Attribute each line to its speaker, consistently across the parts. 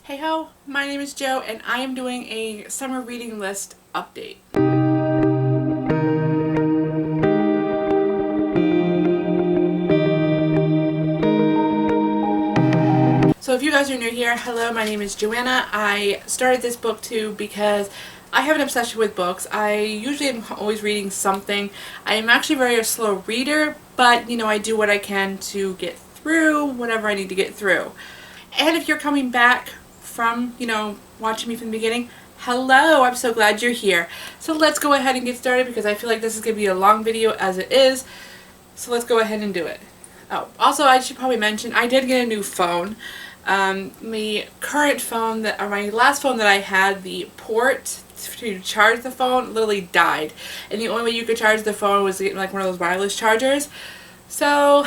Speaker 1: Hey ho, my name is Jo and I am doing a summer reading list update. So if you guys are new here, hello, my name is Joanna. I started this book too because I have an obsession with books. I usually am always reading something. I am actually a slow reader, but I do what I can to get through whatever I need to get through. And if you're coming back from, watching me from the beginning, hello, I'm so glad you're here. So let's go ahead and get started because I feel like this is going to be a long video as it is. So let's go ahead and do it. Oh, also I should probably mention I did get a new phone. My current phone, my last phone that I had, the port to charge the phone literally died. And the only way you could charge the phone was getting like one of those wireless chargers. So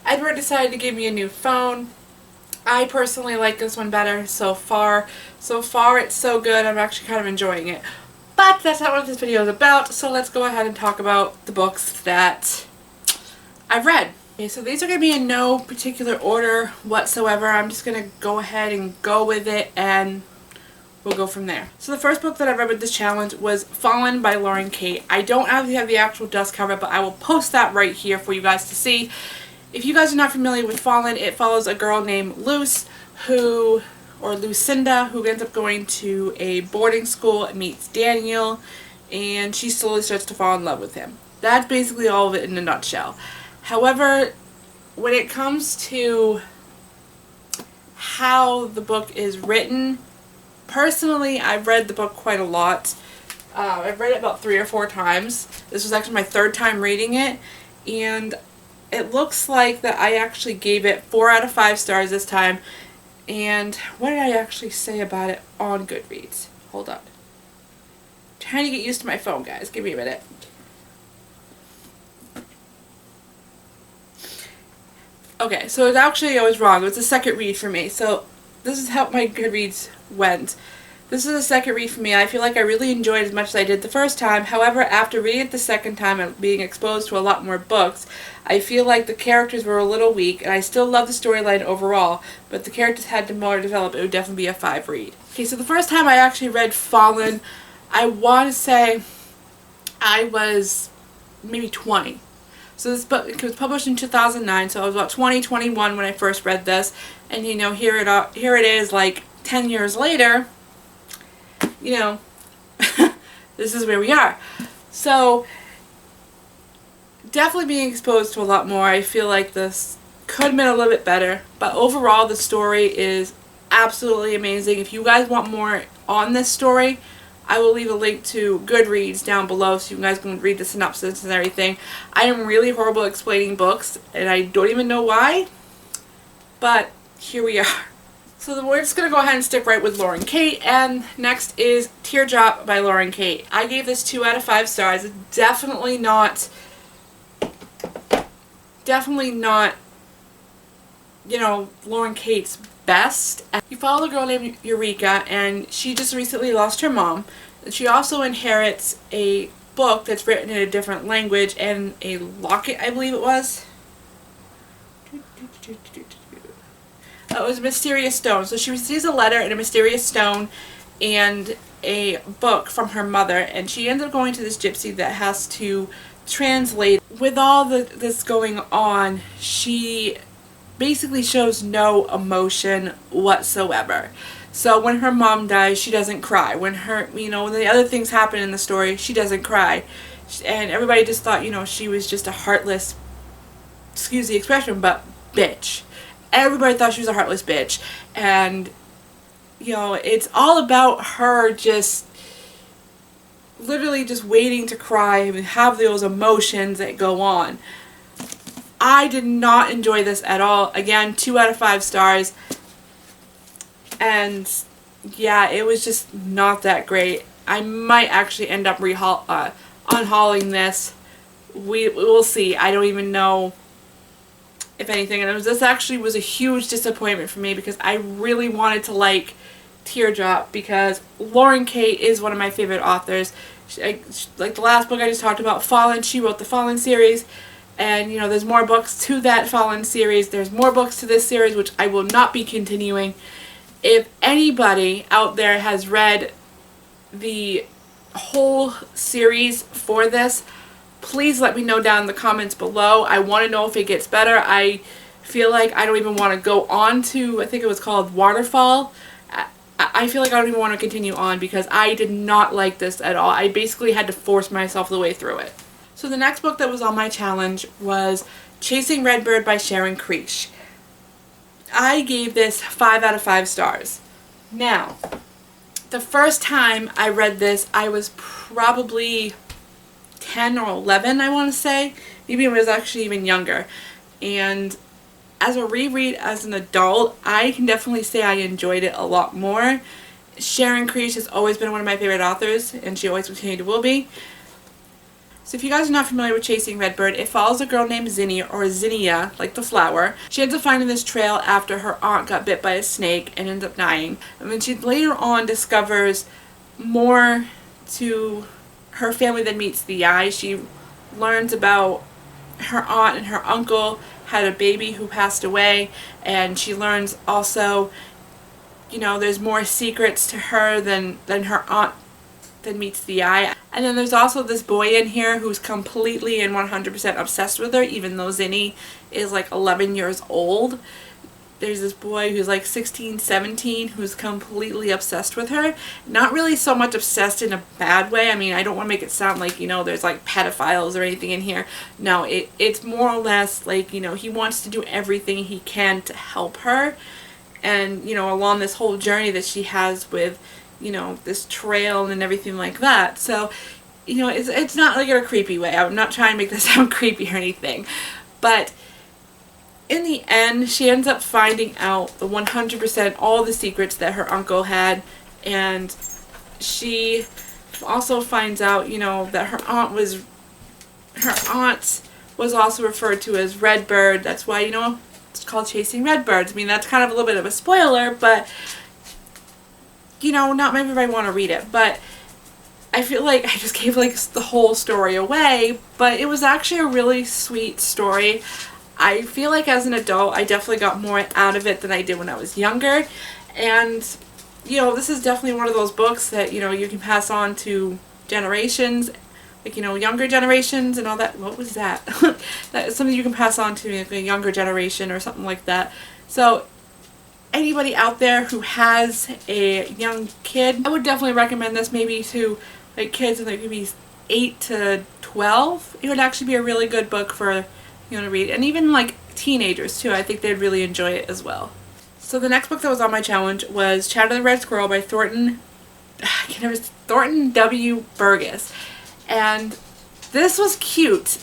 Speaker 1: Edward decided to give me a new phone. I personally like this one better so far. So far it's so good, I'm actually kind of enjoying it. But that's not what this video is about, so let's go ahead and talk about the books that I've read. Okay, so these are going to be in no particular order whatsoever. I'm just going to go ahead and go with it and we'll go from there. So the first book that I read with this challenge was Fallen by Lauren Kate. I don't actually have the actual dust cover, but I will post that right here for you guys to see. If you guys are not familiar with Fallen, it follows a girl named Lucinda, who ends up going to a boarding school, meets Daniel, and she slowly starts to fall in love with him. That's basically all of it in a nutshell. However, when it comes to how the book is written, personally, I've read the book quite a lot. I've read it about 3 or 4 times. This was actually my 3rd time reading it, and it looks like that I actually gave it 4 out of 5 stars this time. And what did I actually say about it on Goodreads? Hold on. I'm trying to get used to my phone, guys. Give me a minute. Okay, so I was wrong. It was the second read for me. So this is how my Goodreads went. This is the second read for me. I feel like I really enjoyed it as much as I did the first time. However, after reading it the second time and being exposed to a lot more books, I feel like the characters were a little weak, and I still love the storyline overall, but the characters had to more develop. It would definitely be a 5 read. Okay, so the first time I actually read Fallen, I want to say I was maybe 20. So this book, it was published in 2009, so I was about 20, 21 when I first read this, and here it is like 10 years later. This is where we are. So, definitely being exposed to a lot more. I feel like this could have been a little bit better, but overall the story is absolutely amazing. If you guys want more on this story, I will leave a link to Goodreads down below so you guys can read the synopsis and everything. I am really horrible at explaining books, and I don't even know why, but here we are. So we're just going to go ahead and stick right with Lauren Kate, and next is Teardrop by Lauren Kate. I gave this 2 out of 5 stars. It's definitely not, Lauren Kate's best. You follow a girl named Eureka, and she just recently lost her mom. She also inherits a book that's written in a different language and a locket, I believe it was. It was a mysterious stone. So she receives a letter and a mysterious stone and a book from her mother, and she ends up going to this gypsy that has to translate. With all this going on, she basically shows no emotion whatsoever. So when her mom dies, she doesn't cry. When when the other things happen in the story, she doesn't cry. And everybody just thought, she was just a heartless, excuse the expression, but bitch. Everybody thought she was a heartless bitch, and it's all about her just literally just waiting to cry and have those emotions that go on. I did not enjoy this at all. Again, 2 out of 5 stars, and yeah, it was just not that great. I might actually end up unhauling this. We'll see. I don't even know if anything, and this actually was a huge disappointment for me because I really wanted to like Teardrop because Lauren Kate is one of my favorite authors. Like the last book I just talked about, Fallen, she wrote the Fallen series, and there's more books to that Fallen series. There's more books to this series which I will not be continuing, If anybody out there has read the whole series for this, please let me know down in the comments below. I want to know if it gets better. I feel like I don't even want to go on to, I think it was called Waterfall. I feel like I don't even want to continue on because I did not like this at all. I basically had to force myself the way through it. So the next book that was on my challenge was Chasing Redbird by Sharon Creech. I gave this 5 out of 5 stars. Now, the first time I read this, I was probably 10 or 11, I want to say. Maybe I was actually even younger. And as a reread as an adult, I can definitely say I enjoyed it a lot more. Sharon Creech has always been one of my favorite authors, and she always will be. So if you guys are not familiar with Chasing Redbird, it follows a girl named Zinnia, or Zinnia, like the flower. She ends up finding this trail after her aunt got bit by a snake and ends up dying. And then she later on discovers more to her family than meets the eye. She learns about her aunt and her uncle had a baby who passed away, and she learns also, you know, there's more secrets to her than her aunt than meets the eye. And then there's also this boy in here who's completely and 100% obsessed with her, even though Zinni is like 11 years old. There's this boy who's like 16, 17 who's completely obsessed with her. Not really so much obsessed in a bad way. I mean, I don't want to make it sound like, you know, there's like pedophiles or anything in here. No, it's more or less like, you know, he wants to do everything he can to help her. And, you know, along this whole journey that she has with, you know, this trail and everything like that. So, you know, it's not like in a creepy way. I'm not trying to make this sound creepy or anything. But in the end, she ends up finding out the 100% all the secrets that her uncle had, and she also finds out, you know, that her aunt was also referred to as Redbird. That's why, you know, it's called Chasing Redbirds. I mean, that's kind of a little bit of a spoiler, but, you know, not everybody want to read it. But I feel like I just gave like the whole story away, but it was actually a really sweet story. I feel like as an adult, I definitely got more out of it than I did when I was younger. And, you know, this is definitely one of those books that, you know, you can pass on to generations, like, you know, younger generations and all that. What was that? That's something you can pass on to like a younger generation or something like that. So anybody out there who has a young kid, I would definitely recommend this maybe to like kids in like maybe 8 to 12. It would actually be a really good book for you know to read, and even like teenagers too. I think they'd really enjoy it as well. So the next book that was on my challenge was Chatter the Red Squirrel by Thorton W. Burgess, and this was cute.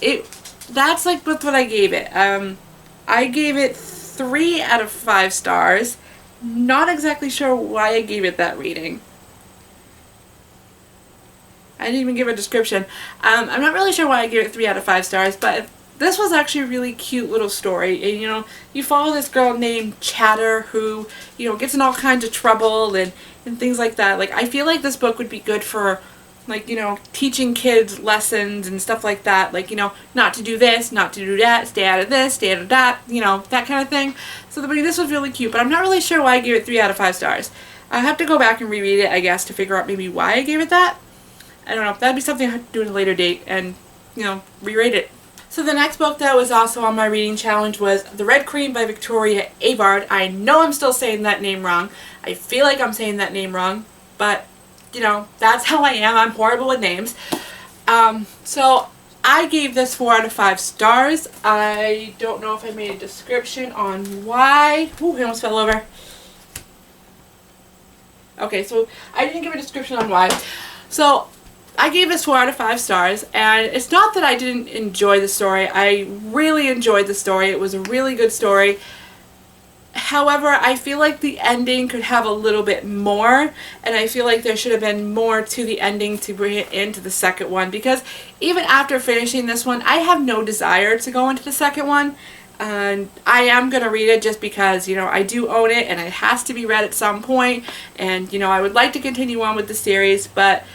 Speaker 1: That's like what I gave it. I gave it 3 out of 5 stars. Not exactly sure why I gave it that rating. I didn't even give a description. I'm not really sure why I gave it 3 out of 5 stars, but this was actually a really cute little story. And, you know, you follow this girl named Chatter who, you know, gets in all kinds of trouble and things like that. Like, I feel like this book would be good for, like, you know, teaching kids lessons and stuff like that. Like, you know, not to do this, not to do that, stay out of this, stay out of that, you know, that kind of thing. So this was really cute, but I'm not really sure why I gave it 3 out of 5 stars. I have to go back and reread it, I guess, to figure out maybe why I gave it that. I don't know. That'd be something I have to do at a later date and, you know, re-rate it. So the next book that was also on my reading challenge was The Red Cream by Victoria Avard. I know I'm still saying that name wrong. I feel like I'm saying that name wrong, but, you know, that's how I am. I'm horrible with names. So I gave this 4 out of 5 stars. I don't know if I made a description on why. Ooh, I almost fell over. Okay, so I didn't give a description on why. So I gave this 4 out of 5 stars, and it's not that I didn't enjoy the story. I really enjoyed the story. It was a really good story. However, I feel like the ending could have a little bit more, and I feel like there should have been more to the ending to bring it into the second one, because even after finishing this one, I have no desire to go into the second one. And I am going to read it just because, you know, I do own it, and it has to be read at some point, and, you know, I would like to continue on with the series, but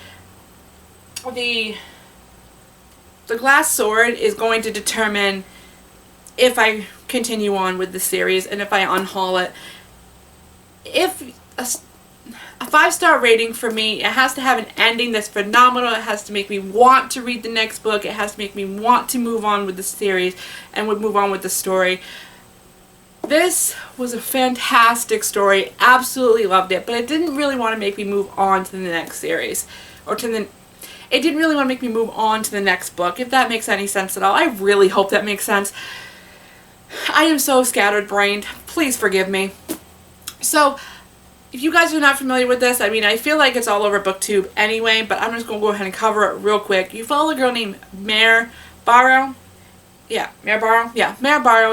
Speaker 1: the glass sword is going to determine if I continue on with the series and if I unhaul it. If a 5-star rating for me. It has to have an ending that's phenomenal. It has to make me want to read the next book. It has to make me want to move on with the series and would move on with the story. This was a fantastic story. Absolutely loved it, but it didn't really want to make me move on to the next series. It didn't really want to make me move on to the next book, if that makes any sense at all. I really hope that makes sense. I am so scattered-brained. Please forgive me. So, if you guys are not familiar with this, I mean, I feel like it's all over BookTube anyway, but I'm just going to go ahead and cover it real quick. You follow a girl named Mare Barrow. Yeah, Mare Barrow. Yeah, Mare Barrow,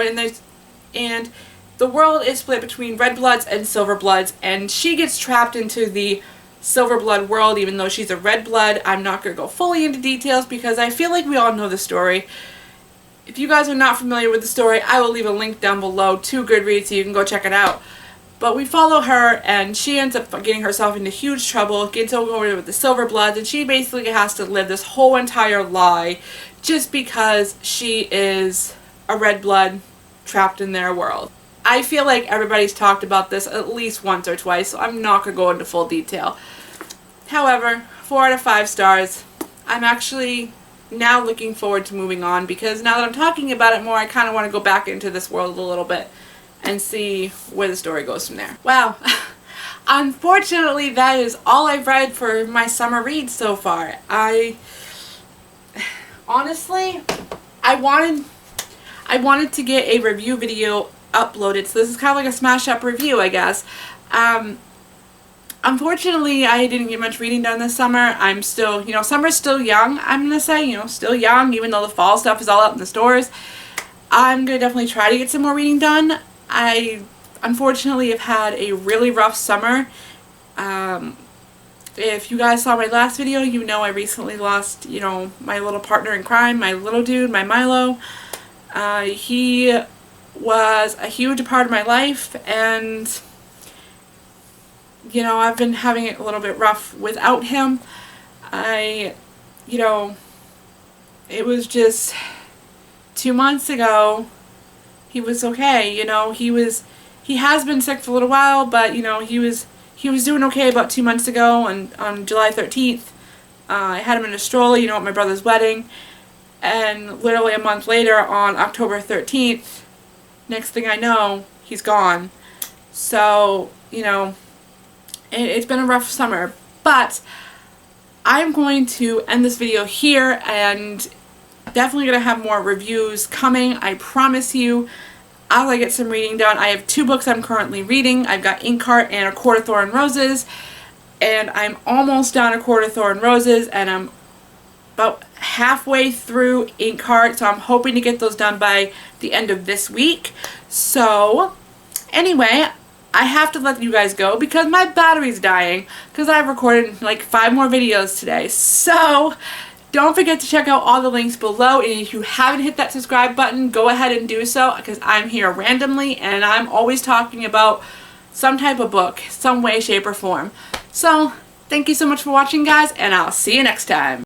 Speaker 1: and the world is split between red bloods and silver bloods, and she gets trapped into the silver blood world even though she's a red blood. I'm not going to go fully into details because I feel like we all know the story. If you guys are not familiar with the story, I will leave a link down below to Goodreads so you can go check it out. But we follow her, and she ends up getting herself into huge trouble, gets over with the silver bloods, and she basically has to live this whole entire lie just because she is a red blood trapped in their world. I feel like everybody's talked about this at least once or twice, so I'm not going to go into full detail. However, 4 out of 5 stars. I'm actually now looking forward to moving on because now that I'm talking about it more, I kind of want to go back into this world a little bit and see where the story goes from there. Wow. Unfortunately, that is all I've read for my summer read so far. Honestly, I wanted to get a review video uploaded, so this is kind of like a smash up review, I guess. Unfortunately, I didn't get much reading done this summer. I'm still, summer's still young, I'm gonna say, still young, even though the fall stuff is all out in the stores. I'm gonna definitely try to get some more reading done. I unfortunately have had a really rough summer. If you guys saw my last video, you know I recently lost, my little partner in crime, my little dude, my Milo. He was a huge part of my life, and I've been having it a little bit rough without him. It was just 2 months ago, he was okay, he has been sick for a little while, but, he was doing okay about 2 months ago, and on July 13th, I had him in a stroller, at my brother's wedding, and literally a month later, on October 13th, next thing I know, he's gone. So, it's been a rough summer, but I'm going to end this video here, and definitely going to have more reviews coming, I promise you. As I get some reading done, I have 2 books I'm currently reading. I've got Inkheart and A Court of Thorn Roses, and I'm almost done A Court of Thorn Roses, and I'm about halfway through Inkheart, so I'm hoping to get those done by the end of this week. So, anyway, I have to let you guys go because my battery's dying because I've recorded like 5 more videos today. So, don't forget to check out all the links below, and if you haven't hit that subscribe button, go ahead and do so because I'm here randomly and I'm always talking about some type of book, some way, shape, or form. So, thank you so much for watching, guys, and I'll see you next time.